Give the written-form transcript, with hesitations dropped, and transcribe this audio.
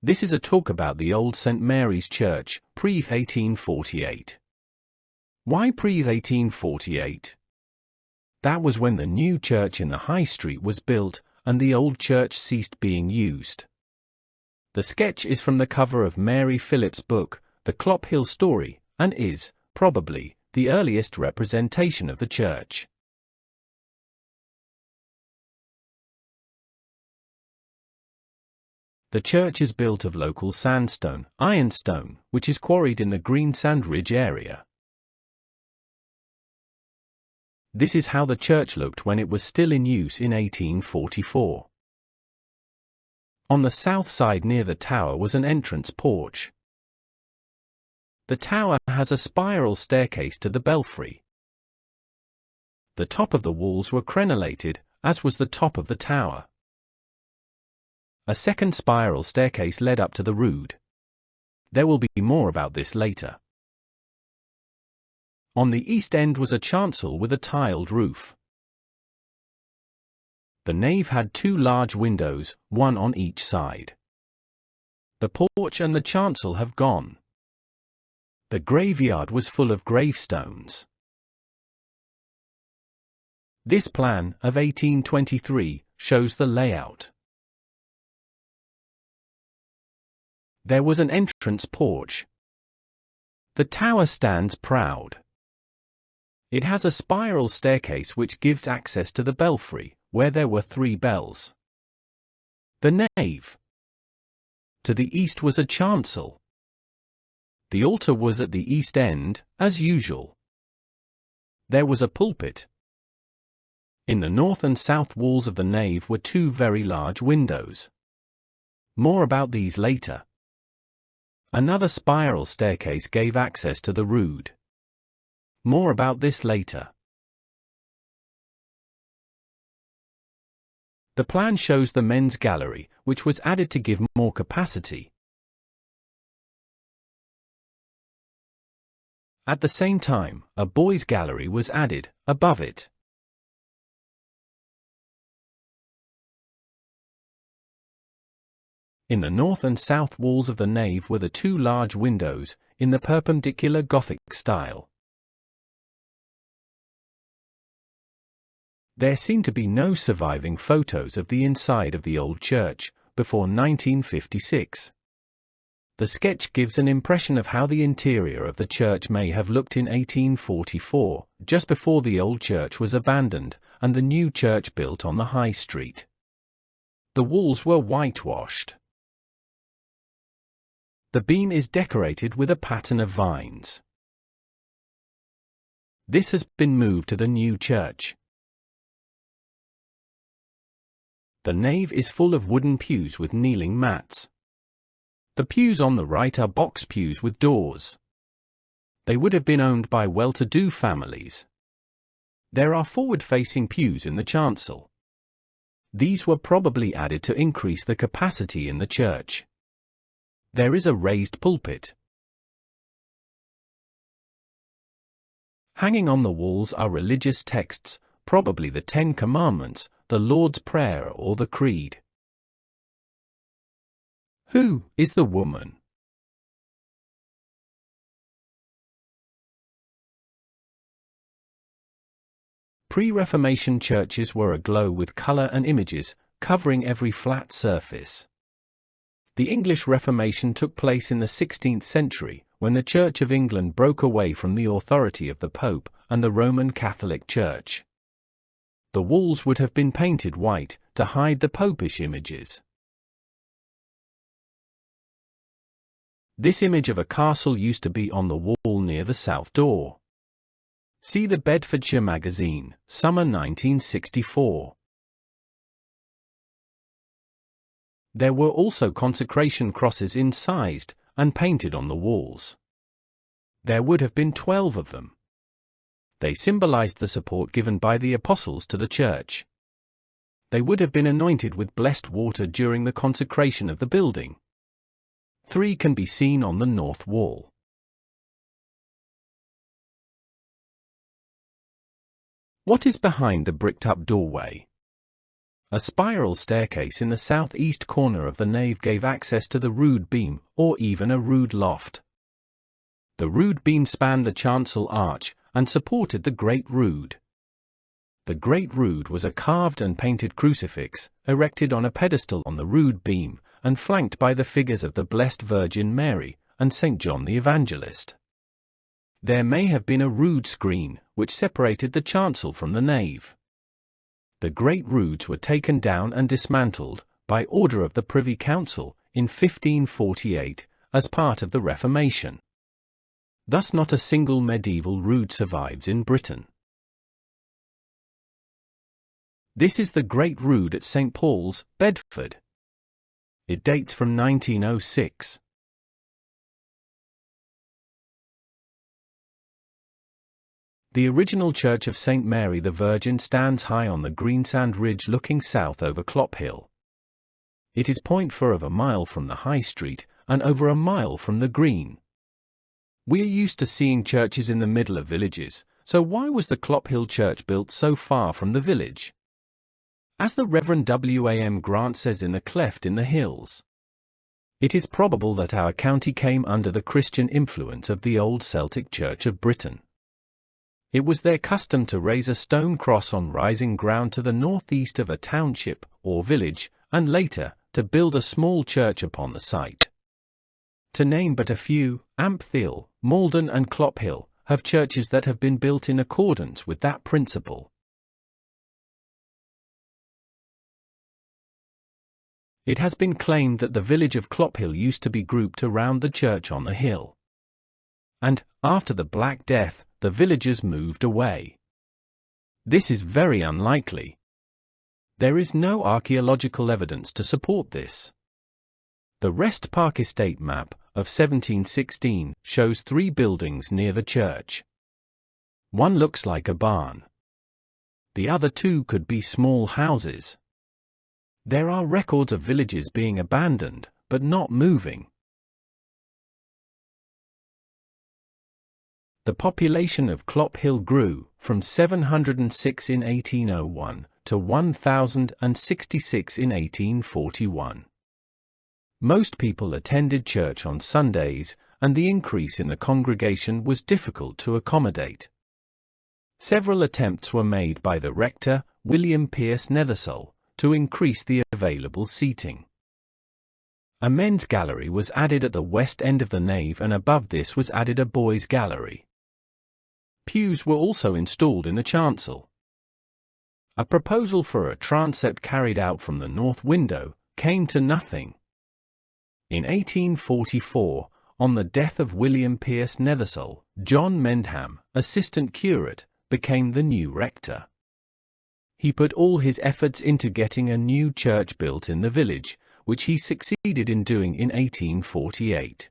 This is a talk about the old St. Mary's Church, pre-1848. Why pre-1848? That was when the new church in the High Street was built, and the old church ceased being used. The sketch is from the cover of Mary Phillips' book, The Clophill Story, and is, probably, the earliest representation of the church. The church is built of local sandstone, ironstone, which is quarried in the Greensand Ridge area. This is how the church looked when it was still in use in 1844. On the south side near the tower was an entrance porch. The tower has a spiral staircase to the belfry. The top of the walls were crenellated, as was the top of the tower. A second spiral staircase led up to the rood. There will be more about this later. On the east end was a chancel with a tiled roof. The nave had two large windows, one on each side. The porch and the chancel have gone. The graveyard was full of gravestones. This plan, of 1823, shows the layout. There was an entrance porch. The tower stands proud. It has a spiral staircase which gives access to the belfry, where there were 3 bells. The nave. To the east was a chancel. The altar was at the east end, as usual. There was a pulpit. In the north and south walls of the nave were 2 very large windows. More about these later. Another spiral staircase gave access to the rood. More about this later. The plan shows the men's gallery, which was added to give more capacity. At the same time, a boys' gallery was added, above it. In the north and south walls of the nave were the 2 large windows, in the perpendicular Gothic style. There seem to be no surviving photos of the inside of the old church, before 1956. The sketch gives an impression of how the interior of the church may have looked in 1844, just before the old church was abandoned, and the new church built on the High Street. The walls were whitewashed. The beam is decorated with a pattern of vines. This has been moved to the new church. The nave is full of wooden pews with kneeling mats. The pews on the right are box pews with doors. They would have been owned by well-to-do families. There are forward-facing pews in the chancel. These were probably added to increase the capacity in the church. There is a raised pulpit. Hanging on the walls are religious texts, probably the 10 Commandments, the Lord's Prayer or the Creed. Who is the woman? Pre-Reformation churches were aglow with color and images, covering every flat surface. The English Reformation took place in the 16th century, when the Church of England broke away from the authority of the Pope and the Roman Catholic Church. The walls would have been painted white, to hide the popish images. This image of a castle used to be on the wall near the south door. See the Bedfordshire Magazine, summer 1964. There were also consecration crosses incised and painted on the walls. There would have been 12 of them. They symbolized the support given by the apostles to the church. They would have been anointed with blessed water during the consecration of the building. 3 can be seen on the north wall. What is behind the bricked-up doorway? A spiral staircase in the southeast corner of the nave gave access to the rood beam, or even a rood loft. The rood beam spanned the chancel arch and supported the great rood. The great rood was a carved and painted crucifix, erected on a pedestal on the rood beam, and flanked by the figures of the Blessed Virgin Mary and St. John the Evangelist. There may have been a rood screen, which separated the chancel from the nave. The great roods were taken down and dismantled, by order of the Privy Council, in 1548, as part of the Reformation. Thus not a single medieval rood survives in Britain. This is the Great Rood at St. Paul's, Bedford. It dates from 1906. The original Church of St. Mary the Virgin stands high on the Greensand Ridge looking south over Clophill. It is 0.4 of a mile from the High Street, and over a mile from the Green. We are used to seeing churches in the middle of villages, so why was the Clophill Church built so far from the village? As the Reverend W.A.M. Grant says in The Cleft in the Hills, it is probable that our county came under the Christian influence of the old Celtic Church of Britain. It was their custom to raise a stone cross on rising ground to the northeast of a township or village, and later, to build a small church upon the site. To name but a few, Ampthill, Malden and Clophill have churches that have been built in accordance with that principle. It has been claimed that the village of Clophill used to be grouped around the church on the hill. And, after the Black Death, the villagers moved away. This is very unlikely. There is no archaeological evidence to support this. The Rest Park Estate map of 1716 shows 3 buildings near the church. One looks like a barn. The other 2 could be small houses. There are records of villages being abandoned, but not moving. The population of Clophill grew from 706 in 1801 to 1,066 in 1841. Most people attended church on Sundays, and the increase in the congregation was difficult to accommodate. Several attempts were made by the rector, William Pierce Nethersole, to increase the available seating. A men's gallery was added at the west end of the nave, and above this was added a boys' gallery. Pews were also installed in the chancel. A proposal for a transept carried out from the north window came to nothing. In 1844, on the death of William Pierce Nethersole, John Mendham, assistant curate, became the new rector. He put all his efforts into getting a new church built in the village, which he succeeded in doing in 1848.